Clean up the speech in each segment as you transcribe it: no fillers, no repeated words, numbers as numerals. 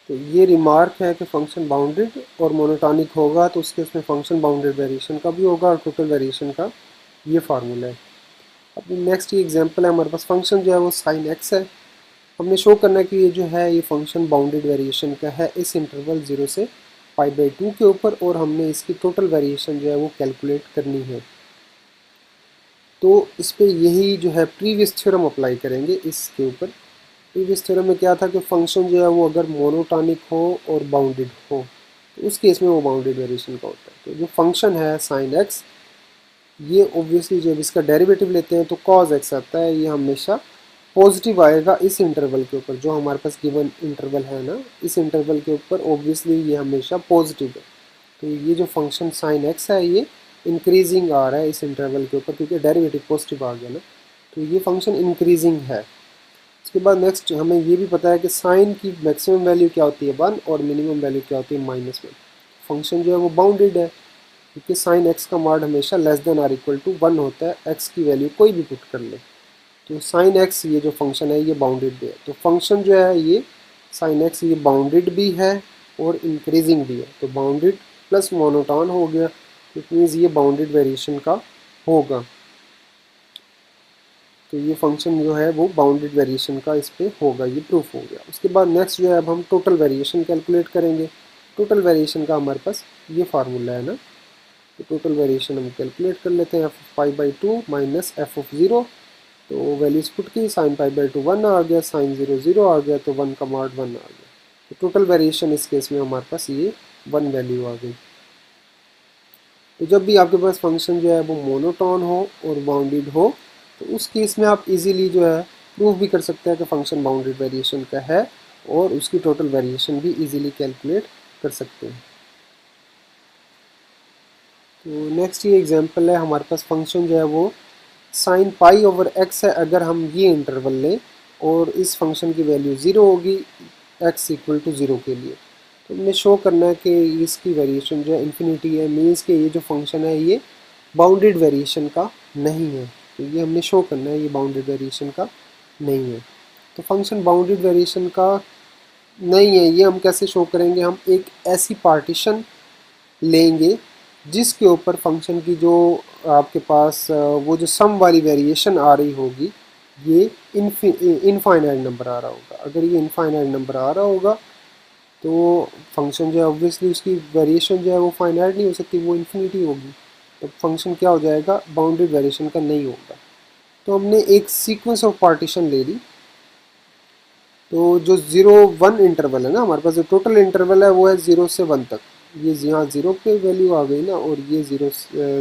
तो ये रिमार्क है कि फंक्शन बाउंडेड और मोनोटॉनिक होगा तो उसके इसमें फंक्शन बाउंडेड वेरिएशन का भी होगा और टोटल वेरिएशन का ये फार्मूला है। अब नेक्स्ट ये एग्जांपल है, हमारे पास फंक्शन जो है वो साइन एक्स है। हमने शो करना है कि ये जो है ये फंक्शन बाउंडेड वेरिएशन का है इस इंटरवल 0 से π/2 के ऊपर, और हमने इसकी टोटल वेरिएशन जो है वो कैलकुलेट करनी है। तो इस पर यही जो है प्रीवियस थ्योरम अप्लाई करेंगे इसके ऊपर। प्रीवियस थ्योरम में क्या था कि फंक्शन जो है वो अगर मोनोटॉनिक हो और बाउंडेड हो तो उस केस में वो बाउंडेड वेरिएशन का होता है। तो जो फंक्शन है साइन एक्स, ये ऑब्वियसली जब इसका डेरिवेटिव लेते हैं तो कॉज एक्स आता है, ये हमेशा पॉजिटिव आएगा इस इंटरवल के ऊपर। जो हमारे पास गिवन इंटरवल है ना, इस इंटरवल के ऊपर ऑब्वियसली ये हमेशा पॉजिटिव है। तो ये जो फंक्शन साइन एक्स है ये इंक्रीजिंग आ रहा है इस इंटरवल के ऊपर, क्योंकि डेरिवेटिव पॉजिटिव आ गया ना, तो ये फंक्शन इंक्रीजिंग है। उसके बाद नेक्स्ट हमें ये भी पता है कि साइन की मैक्सिमम वैल्यू क्या होती है 1 और मिनिमम वैल्यू क्या होती है -1। फंक्शन जो है वो बाउंडेड है, क्योंकि साइन एक्स का मॉड हमेशा less than or equal to 1 होता है, एक्स की वैल्यू कोई भी पुट कर ले। तो साइन एक्स ये जो फंक्शन है ये बाउंडेड भी है। तो फंक्शन जो है ये साइन एक्स ये बाउंडेड भी है और इंक्रीजिंग भी है। तो बाउंडेड प्लस मोनोटॉन हो गया, इट मीन्स ये बाउंडेड वेरिएशन का होगा। तो ये फंक्शन जो है वो बाउंडेड वेरिएशन का इस पर होगा, ये प्रूफ हो गया। उसके बाद नेक्स्ट जो है अब हम टोटल वेरिएशन कैलकुलेट करेंगे। टोटल वेरिएशन का हमारे पास ये फार्मूला है ना, तो टोटल वेरिएशन हम कैलकुलेट कर लेते हैं। f(π/2 माइनस f(0), तो वैल्यूज पुट की, साइन π/2 1 आ गया, साइन 0 0 आ गया, तो 1 का मॉड 1 आ गया। तो टोटल वेरिएशन इस केस में हमारे पास ये 1 वैल्यू आ गई। तो जब भी आपके पास फंक्शन जो है वो मोनोटोन हो और बाउंडेड हो तो उस केस में आप इजीली जो है प्रूव भी कर सकते हैं कि फंक्शन बाउंडेड वेरिएशन का है, और उसकी टोटल वेरिएशन भी इजीली कैलकुलेट कर सकते हैं। तो नेक्स्ट ये एग्जांपल है, हमारे पास फंक्शन जो है वो साइन π/x है। अगर हम ये इंटरवल लें और इस फंक्शन की वैल्यू 0 होगी x इक्वल टू 0 के लिए, तो हमने शो करना है कि इसकी वेरिएशन जो है इन्फिनिटी है, मीन्स कि ये जो फंक्शन है ये बाउंडेड वेरिएशन का नहीं है। तो ये हमने शो करना है ये बाउंडेड वेरिएशन का नहीं है। तो फंक्शन बाउंडेड वेरिएशन का नहीं है, ये हम कैसे शो करेंगे? हम एक ऐसी पार्टीशन लेंगे जिसके ऊपर फंक्शन की जो आपके पास वो जो सम वाली वेरिएशन आ रही होगी ये इनफाइनाइट नंबर आ रहा होगा। अगर ये इनफाइनाइट नंबर आ रहा होगा तो फंक्शन जो है ऑब्वियसली उसकी वेरिएशन जो है वो फाइनाइट नहीं हो सकती, वो इन्फिनिटी होगी। तो फंक्शन क्या हो जाएगा? बाउंडेड वेरिएशन का नहीं होगा। तो हमने एक सीक्वेंस ऑफ पार्टीशन ले ली। तो जो 0 1 इंटरवल है ना, हमारे पास जो टोटल इंटरवल है वो है 0 से 1 तक। ये यहाँ 0 पे वैल्यू आ गई ना, और ये 0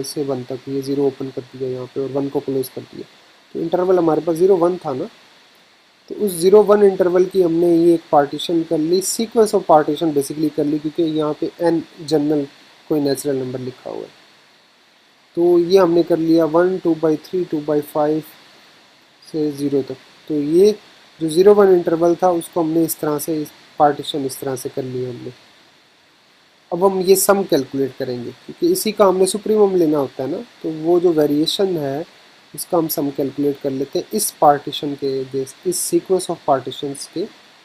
से 1 तक, ये 0 ओपन कर दिया यहाँ पे और 1 को क्लोज कर दिया। तो इंटरवल हमारे पास 0 1 था ना, तो उस 0 1 इंटरवल की हमने ये एक पार्टीशन कर ली, सीक्वेंस ऑफ पार्टीशन बेसिकली कर ली, क्योंकि यहाँ पे n जनरल कोई नेचुरल नंबर लिखा हुआ है। तो ये हमने कर लिया 1 2/3 2/5 से 0 तक। तो ये जो 0 1 इंटरवल था उसको हमने इस तरह से पार्टीशन इस तरह से कर लिया हमने। अब हम ये सम कैलकुलेट करेंगे, क्योंकि इसी का हमने सुप्रीमम लेना होता है ना, तो वो जो वेरिएशन है इसका हम सम कैलकुलेट कर लेते हैं इस पार्टीशन के अगेंस्ट, इस सीक्वेंस ऑफ पार्टीशंस के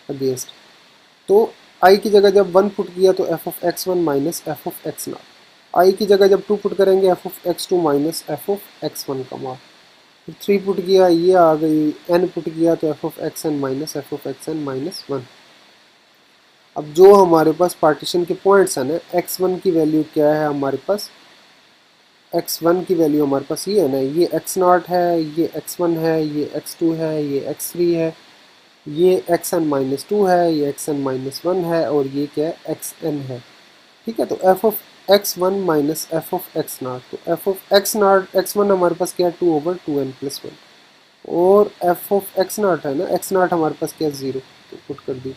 अगेंस्ट। तो आई की जगह जब 1 पुट किया तो f(x1 माइनस f(x0), आई की जगह जब 2 पुट करेंगे f(x2 माइनस f(x1) का मान, फिर 3 पुट किया ये आ गई, n पुट किया तो f(xn माइनस f(xn माइनस 1)। अब जो हमारे पास पार्टीशन के पॉइंट्स हैं ना, x1 की वैल्यू क्या है हमारे पास? x1 की वैल्यू हमारे पास ये है ना, ये x0 है, ये x1 है, ये x2 है, ये x3 है, ये xn माइनस 2 है, ये xn माइनस 1 है, और ये क्या है? xn है। ठीक है, तो f(x1 माइनस f(x0), तो f(x0) x1 हमारे पास क्या है? 2/2n+1, और f(x0) है ना, x0 हमारे पास क्या है? 0, तो पुट कर दी।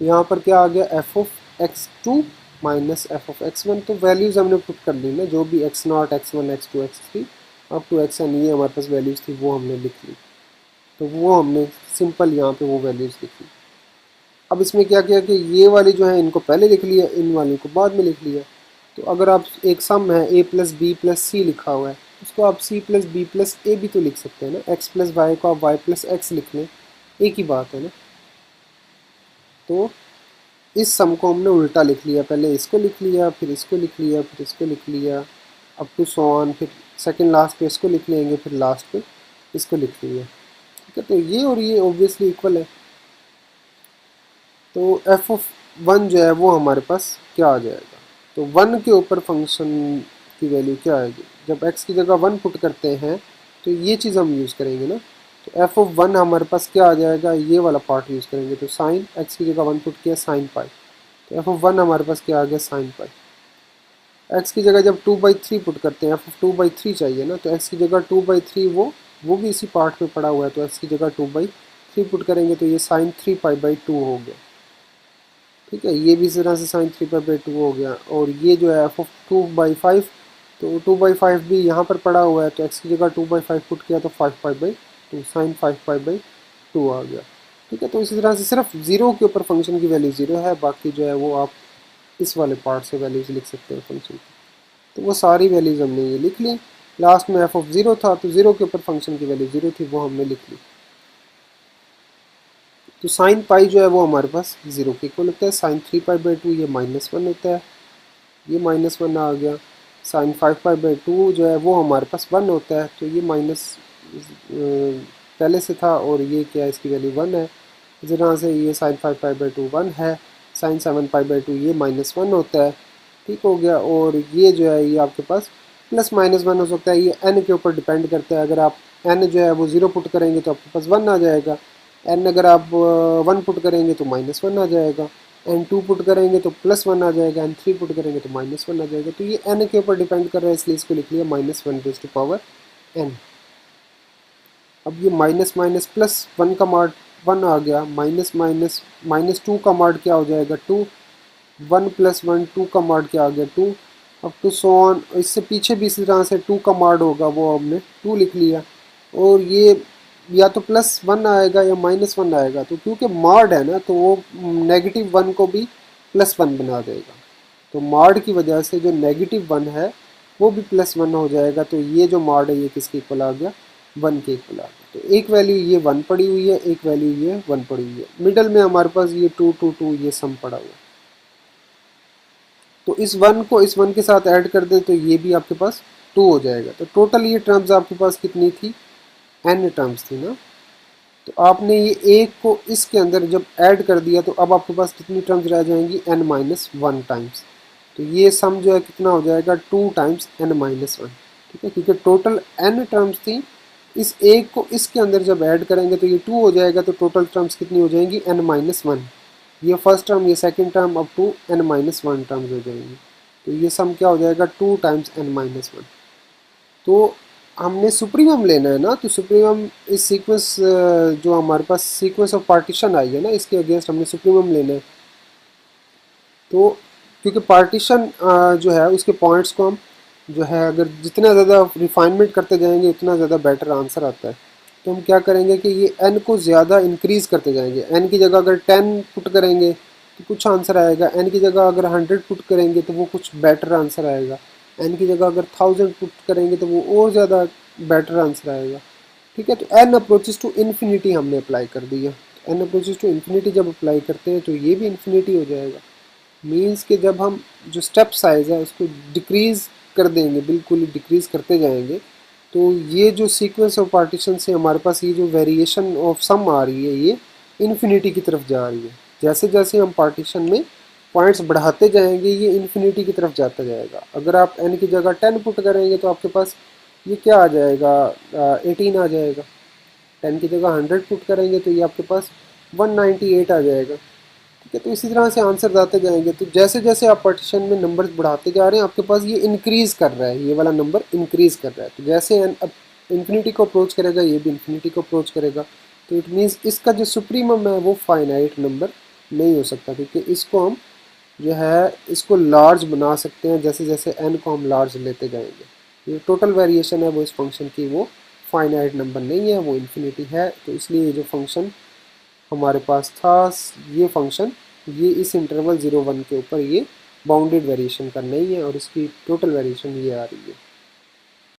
यहाँ पर क्या आ गया? f(x2 माइनस f(x1), तो वैल्यूज़ हमने पुट कर ली ना, जो भी x0 x1 x2 x3 up to xn ये हमारे पास वैल्यूज़ थी वो हमने लिख ली। तो वो हमने सिंपल यहाँ पे वो वैल्यूज़ लिख ली। अब इसमें क्या किया कि ये वाली जो है इनको पहले लिख लिया, इन वालों को बाद में लिख लिया। तो अगर आप एक सम है a प्लस बी प्लस सी लिखा हुआ है, उसको आप c प्लस बी प्लस ए भी तो लिख सकते हैं ना, x प्लस वाई को आप y प्लस एक्स लिख लें, एक ही बात है ना। तो इस सम को हमने उल्टा लिख लिया, पहले इसको लिख लिया, फिर इसको लिख लिया, फिर इसको लिख लिया, अप टू सो ऑन, फिर सेकंड लास्ट पे इसको लिख लेंगे, फिर लास्ट पे इसको लिख लिया। ठीक है, तो ये और ये ऑब्वियसली इक्वल है। तो एफ ऑफ वन जो है वो हमारे पास क्या आ जाएगा, तो वन के ऊपर फंक्शन की वैल्यू क्या आएगी, जब एक्स की जगह वन पुट करते हैं तो ये चीज़ हम यूज़ करेंगे ना। तो एफ ऑफ वन हमारे पास क्या आ जाएगा, ये वाला पार्ट यूज़ करेंगे। तो साइन एक्स की जगह वन पुट किया, साइन पाई, तो एफ ऑफ वन हमारे पास क्या आ गया, साइन पाई। एक्स की जगह जब 2/3 पुट करते हैं, एफ ऑफ 2/3 चाहिए ना, तो एक्स की जगह 2/3 वो भी इसी पार्ट में पड़ा हुआ है, तो एक्स की जगह 2/3 पुट करेंगे, तो ये साइन 3π/2 हो गया। ठीक है, ये भी इस तरह से साइन 3π/2 हो गया। और ये जो है एफ ऑफ 2/5, तो 2/5 भी यहाँ पर पड़ा हुआ है, तो एक्स की जगह 2/5 पुट किया तो 5π/2, साइन 5π/2 आ गया। ठीक है, तो इसी तरह से सिर्फ ज़ीरो के ऊपर फंक्शन की वैल्यू ज़ीरो है, बाकी जो है वो आप इस वाले पार्ट से वैल्यूज़ लिख सकते हैं फंक्शन की। तो वो सारी वैल्यूज़ हमने ये लिख ली। लास्ट में एफ ऑफ ज़ीरो था, तो ज़ीरो के ऊपर फंक्शन की वैल्यू ज़ीरो थी, वो हमने लिख ली। तो साइन पाई जो है वो हमारे पास ज़ीरो के इक्वल होता है। साइन 3π/2 ये -1 होता है, ये -1 आ गया। साइन 5π/2 जो है वो हमारे पास 1 होता है, तो ये माइनस पहले से था, और ये क्या है, इसकी वैल्यू 1 है। इस तरह से ये साइन 5π/2 1 है। साइन 7π/2 ये -1 होता है। ठीक हो गया। और ये जो है ये आपके पास +-1 हो सकता है, ये n के ऊपर डिपेंड करता है। अगर आप n जो है वो 0 पुट करेंगे तो आपके पास 1 आ जाएगा, n अगर आप 1 पुट करेंगे तो -1 आ जाएगा, n2 पुट करेंगे तो +1 आ जाएगा, n3 पुट करेंगे तो -1 आ जाएगा। तो ये n के ऊपर डिपेंड कर रहा है, इसलिए इसको लिख लिया -1n। अब ये माइनस माइनस प्लस वन का मार्ड 1 आ गया, माइनस माइनस -2 का मार्ड क्या हो जाएगा 2, 1 + 1 2 का मार्ड क्या आ गया 2, अब टू सो ऑन। इससे पीछे भी इसी तरह से 2 का मार्ड होगा, वो हमने 2 लिख लिया। और ये या तो +1 आएगा या -1 आएगा, तो क्योंकि मार्ड है ना, तो वो -1 को भी +1 बना देगा। तो मार्ड की वजह से जो -1 है वो भी +1 हो जाएगा। तो ये जो मार्ड है ये किसके इक्वल आ गया, 1 के इक्वल आ गया। तो एक वैल्यू ये 1 पड़ी हुई है, एक वैल्यू ये 1 पड़ी हुई है, मिडल में हमारे पास ये 2 2 2 ये सम पड़ा हुआ है। तो इस 1 को इस 1 के साथ ऐड कर दें तो ये भी आपके पास 2 हो जाएगा। तो टोटल ये टर्म्स आपके पास कितनी थी, n टर्म्स थी ना। तो आपने ये एक को इसके अंदर जब ऐड कर दिया तो अब आपके पास कितनी टर्म्स रह जाएंगी, n-1 टाइम्स। तो ये सम जो है कितना हो जाएगा, 2 टाइम्स n-1। ठीक है, क्योंकि टोटल n टर्म्स थी, इस एक को इसके अंदर जब ऐड करेंगे तो ये 2 हो जाएगा। तो टोटल टर्म्स कितनी हो जाएंगी, n-1। ये फर्स्ट टर्म, ये सेकंड टर्म, अब 2 n-1 टर्म्स हो जाएंगी। तो ये सम क्या हो जाएगा, 2 टाइम्स n-1। तो हमने सुप्रीमम लेना है ना, तो सुप्रीमम इस सीक्वेंस जो हमारे पास सीक्वेंस ऑफ पार्टीशन आई है ना, इसके अगेंस्ट हमने सुप्रीमम लेना है। तो क्योंकि पार्टीशन जो है उसके पॉइंट्स को हम जो है अगर जितना ज़्यादा रिफाइनमेंट करते जाएंगे उतना ज़्यादा बेटर आंसर आता है। तो हम क्या करेंगे कि ये n को ज़्यादा इंक्रीज़ करते जाएंगे। n की जगह अगर 10 पुट करेंगे तो कुछ आंसर आएगा, n की जगह अगर 100 पुट करेंगे तो वो कुछ बेटर आंसर आएगा, n की जगह अगर 1000 पुट करेंगे तो वो और ज़्यादा बेटर आंसर आएगा। ठीक है, तो n अप्रोचेस टू इन्फिनिटी हमने अप्लाई कर दिया। n अप्रोचेस टू इन्फिनिटी जब अप्लाई करते हैं तो ये भी इन्फिनिटी हो जाएगा। मीन्स कि जब हम जो स्टेप साइज़ है उसको डिक्रीज़ कर देंगे, बिल्कुल डिक्रीज़ करते जाएंगे, तो ये जो सीक्वेंस ऑफ पार्टीशन से हमारे पास ये जो वेरिएशन ऑफ सम आ रही है ये इन्फिनिटी की तरफ जा रही है। जैसे जैसे हम पार्टीशन में पॉइंट्स बढ़ाते जाएंगे ये इन्फिनिटी की तरफ जाता जाएगा। अगर आप n की जगह 10 पुट करेंगे तो आपके पास ये क्या आ जाएगा, 18 आ जाएगा। 10 की जगह 100 पुट करेंगे तो ये आपके पास 198 आ जाएगा। ठीक है, तो इसी तरह से आंसर आते जाएंगे। तो जैसे जैसे आप पार्टीशन में नंबर्स बढ़ाते जा रहे हैं आपके पास ये इंक्रीज़ कर रहा है, ये वाला नंबर इंक्रीज़ कर रहा है। तो जैसे अब इन्फिनिटी को अप्रोच करेगा ये भी इन्फिनिटी को अप्रोच करेगा। तो इट मीन्स इसका जो सुप्रीमम है वो फाइनाइट नंबर नहीं हो सकता, क्योंकि इसको हम जो है इसको लार्ज बना सकते हैं जैसे जैसे n को हम लार्ज लेते जाएंगे। ये टोटल वेरिएशन है वो इस फंक्शन की वो फाइनाइट नंबर नहीं है, वो इन्फिनिटी है। तो इसलिए ये जो फंक्शन हमारे पास था ये फंक्शन ये इस इंटरवल 0 1 के ऊपर ये बाउंडेड वेरिएशन का नहीं है, और इसकी टोटल वेरिएशन ये आ रही है।